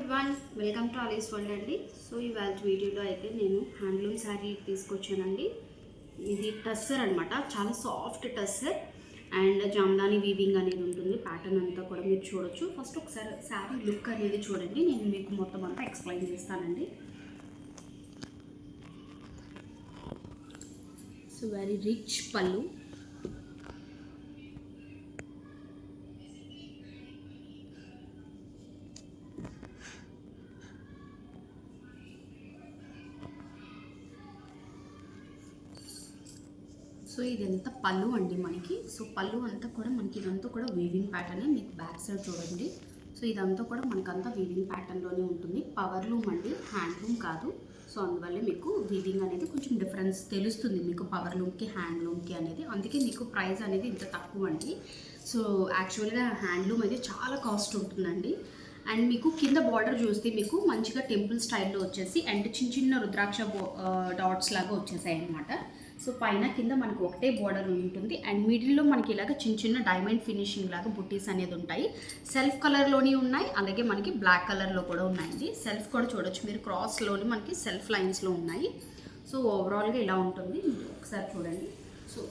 Everyone, welcome to Alice world అండి. So ఇవాళ వీడియోలో అయితే నేను హ్యాండ్లూమ్ శారీ తీసుకొచ్చానండి. ఇది టస్సర్ అనమాట, చాలా soft tussar and Jamdani weaving అనేది ఉంటుంది. ప్యాటర్న్ అంతా కూడా మీరు చూడొచ్చు. ఫస్ట్ ఒకసారి శారీ లుక్ అనేది చూడండి, నేను మీకు మొత్తం అంతా ఎక్స్ప్లెయిన్ చేస్తానండి. సో వెరీ రిచ్ పళ్ళు, సో ఇదంతా పళ్ళు అండి మనకి. సో పళ్ళు అంతా కూడా మనకి ఇదంతా కూడా వీవింగ్ ప్యాటర్నే. మీకు బ్యాక్ సైడ్ చూడండి. సో ఇదంతా కూడా మనకంతా వీవింగ్ ప్యాటర్న్లోనే ఉంటుంది. పవర్లూమ్ అండి, హ్యాండ్లూమ్ కాదు. సో అందువల్లే మీకు వీవింగ్ అనేది కొంచెం డిఫరెన్స్ తెలుస్తుంది మీకు పవర్లూమ్కి హ్యాండ్లూమ్కి అనేది. అందుకే మీకు ప్రైస్ అనేది ఇంత తక్కువ అండి. సో యాక్చువల్గా హ్యాండ్లూమ్ అయితే చాలా కాస్ట్ ఉంటుందండి. అండ్ మీకు కింద బార్డర్ చూస్తే మీకు మంచిగా టెంపుల్ స్టైల్లో వచ్చేసి అండ్ చిన్న చిన్న రుద్రాక్ష డాట్స్ లాగా వచ్చేసాయి అనమాట. సో పైన కింద మనకు ఒకటే బార్డర్ ఉంటుంది అండ్ మిడిల్లో మనకి ఇలాగ చిన్న చిన్న డైమండ్ ఫినిషింగ్ లాగా బుట్టీస్ అనేది ఉంటాయి. సెల్ఫ్ కలర్లోని ఉన్నాయి, అలాగే మనకి బ్లాక్ కలర్లో కూడా ఉన్నాయండి. సెల్ఫ్ కూడా చూడొచ్చు మీరు, క్రాస్లోని మనకి సెల్ఫ్ లైన్స్లో ఉన్నాయి. సో ఓవరాల్గా ఇలా ఉంటుంది, ఒకసారి చూడండి. సో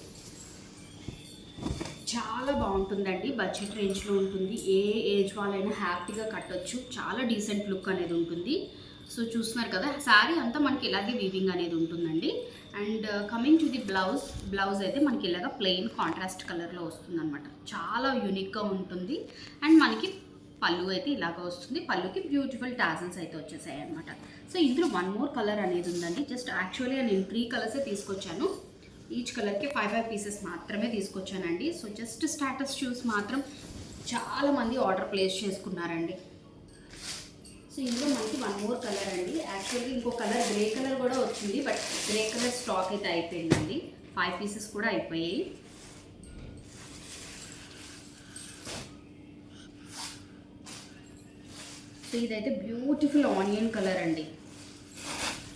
చాలా బాగుంటుందండి, బడ్జెట్ రేంజ్లో ఉంటుంది. ఏ ఏజ్ వాళ్ళైనా హ్యాపీగా కట్టొచ్చు. చాలా డీసెంట్ లుక్ అనేది ఉంటుంది. సో చూస్తున్నారు కదా, శారీ అంతా మనకి ఇలాగే వీవింగ్ అనేది ఉంటుందండి. And coming to the blouse అయితే మనకి ఇలాగ ప్లెయిన్ కాంట్రాస్ట్ కలర్లో వస్తుందన్నమాట. చాలా యూనిక్గా ఉంటుంది. అండ్ మనకి పళ్ళు అయితే ఇలాగ వస్తుంది. పళ్ళుకి బ్యూటిఫుల్ టాజల్స్ అయితే వచ్చేసాయి అనమాట. సో ఇందులో వన్ మోర్ కలర్ అనేది ఉందండి. జస్ట్ యాక్చువల్గా నేను 3 కలర్సే తీసుకొచ్చాను. ఈచ్ కలర్కి 5 పీసెస్ మాత్రమే తీసుకొచ్చానండి. సో జస్ట్ స్టాటస్ చూసి మాత్రం చాలామంది ఆర్డర్ ప్లేస్ చేసుకున్నారండి. సో ఇందులో మనకి వన్ మోర్ కలర్ అండి. యాక్చువల్లీ ఇంకో కలర్ గ్రే కలర్ కూడా వచ్చింది, బట్ గ్రే కలర్ స్టాక్ అయితే అయిపోయిందండి. 5 పీసెస్ కూడా అయిపోయాయి. సో ఇదైతే బ్యూటిఫుల్ ఆనియన్ కలర్ అండి,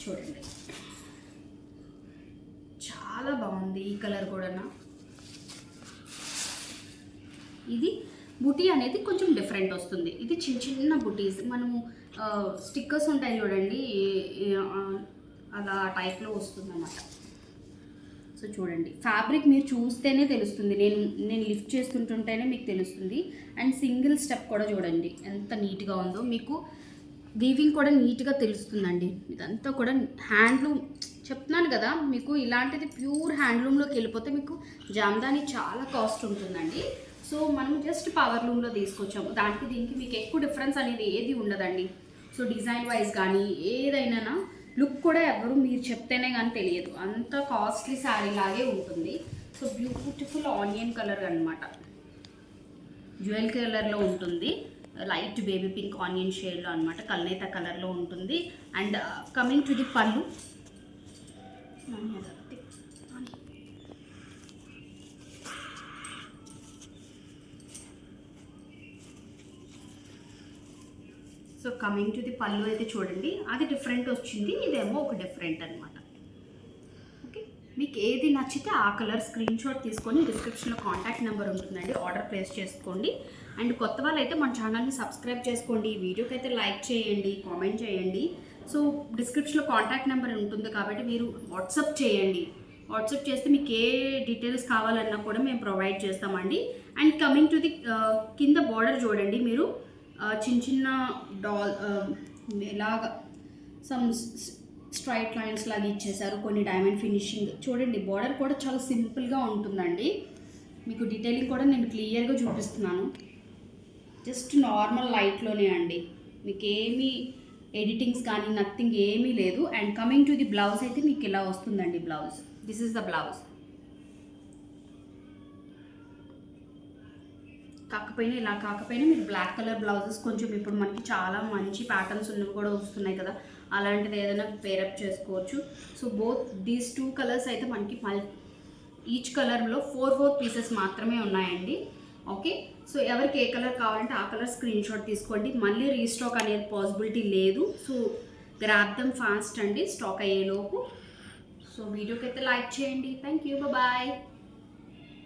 చూడండి చాలా బాగుంది. ఈ కలర్ కూడా ఇది బుటీ అనేది కొంచెం డిఫరెంట్ వస్తుంది. ఇది చిన్న చిన్న బుటీస్, మనము స్టిక్కర్స్ ఉంటాయి చూడండి, అలా టైప్లో వస్తుంది అన్నమాట. సో చూడండి, ఫ్యాబ్రిక్ మీరు చూస్తేనే తెలుస్తుంది, నేను లిఫ్ట్ చేస్తుంటుంటేనే మీకు తెలుస్తుంది. అండ్ సింగిల్ స్టెప్ కూడా చూడండి ఎంత నీట్గా ఉందో, మీకు వీవింగ్ కూడా నీట్గా తెలుస్తుందండి. ఇదంతా కూడా హ్యాండ్లూమ్ చెప్తున్నాను కదా మీకు. ఇలాంటిది ప్యూర్ హ్యాండ్లూమ్లోకి వెళ్ళిపోతే మీకు జామ్దాని చాలా కాస్ట్ ఉంటుందండి. సో మనం జస్ట్ పవర్లూమ్లో తీసుకొచ్చాము, దానికి దీనికి మీకు ఎక్కువ డిఫరెన్స్ అనేది ఏది ఉండదండి. సో డిజైన్ వైజ్ కానీ ఏదైనా లుక్ కూడా ఎవరు మీరు చెప్తేనే కానీ తెలియదు, అంత కాస్ట్లీ శారీ లాగే ఉంటుంది. సో బ్యూటిఫుల్ ఆనియన్ కలర్ అనమాట, జ్యువెల్ కలర్లో ఉంటుంది. లైట్ బేబీ పింక్ ఆనియన్ షేడ్లో అనమాట, కల్నేత కలర్లో ఉంటుంది. అండ్ కమింగ్ టు ది పళ్ళు, సో కమింగ్ టు ది పళ్ళు అయితే చూడండి, అది డిఫరెంట్ వచ్చింది, ఇదేమో ఒక డిఫరెంట్ అనమాట. ఓకే, మీకు ఏది నచ్చితే ఆ కలర్ స్క్రీన్ షాట్ తీసుకొని డిస్క్రిప్షన్లో కాంటాక్ట్ నెంబర్ ఉంటుందండి, ఆర్డర్ ప్లేస్ చేసుకోండి. అండ్ కొత్త వాళ్ళు అయితే మన ఛానల్ని సబ్స్క్రైబ్ చేసుకోండి, వీడియోకి అయితే లైక్ చేయండి, కామెంట్ చేయండి. సో డిస్క్రిప్షన్లో కాంటాక్ట్ నెంబర్ ఉంటుంది కాబట్టి మీరు వాట్సాప్ చేయండి. వాట్సాప్ చేస్తే మీకు ఏ డీటెయిల్స్ కావాలన్నా కూడా మేము ప్రొవైడ్ చేస్తామండి. అండ్ కమింగ్ టు ది కింద బార్డర్ చూడండి మీరు, చిన్న చిన్న ఇలాగా సమ్ స్ట్రైట్ లైన్స్ లాగా ఇచ్చేసారు, కొన్ని డైమండ్ ఫినిషింగ్. చూడండి బార్డర్ కూడా చాలా సింపుల్గా ఉంటుందండి. మీకు డీటెయిలింగ్ కూడా నేను క్లియర్గా చూపిస్తున్నాను, జస్ట్ నార్మల్ లైట్లోనే అండి, మీకు ఏమీ ఎడిటింగ్స్ కానీ నథింగ్ ఏమీ లేదు. And coming to the blouse అయితే మీకు ఇలా వస్తుందండి. Blouse, this is the blouse. కాకపోయినా మీరు బ్లాక్ కలర్ బ్లౌజెస్ కొంచెం ఇప్పుడు మనకి చాలా మంచి ప్యాటర్న్స్ ఉన్నవి కూడా వస్తున్నాయి కదా, అలాంటిది ఏదైనా పేరప్ చేసుకోవచ్చు. సో బోత్ దీస్ 2 కలర్స్ అయితే మనకి ఈచ్ కలర్లో 4 పీసెస్ మాత్రమే ఉన్నాయండి. ఓకే, సో ఎవరికి ఏ కలర్ కావాలంటే ఆ కలర్ స్క్రీన్ షాట్ తీసుకోండి. మళ్ళీ రీస్టాక్ అనేది పాసిబిలిటీ లేదు. సో గ్రాబ్ దెమ్ ఫాస్ట్ అండి, స్టాక్ అయ్యేలోపు. సో వీడియోకి అయితే లైక్ చేయండి. Thank you, bye.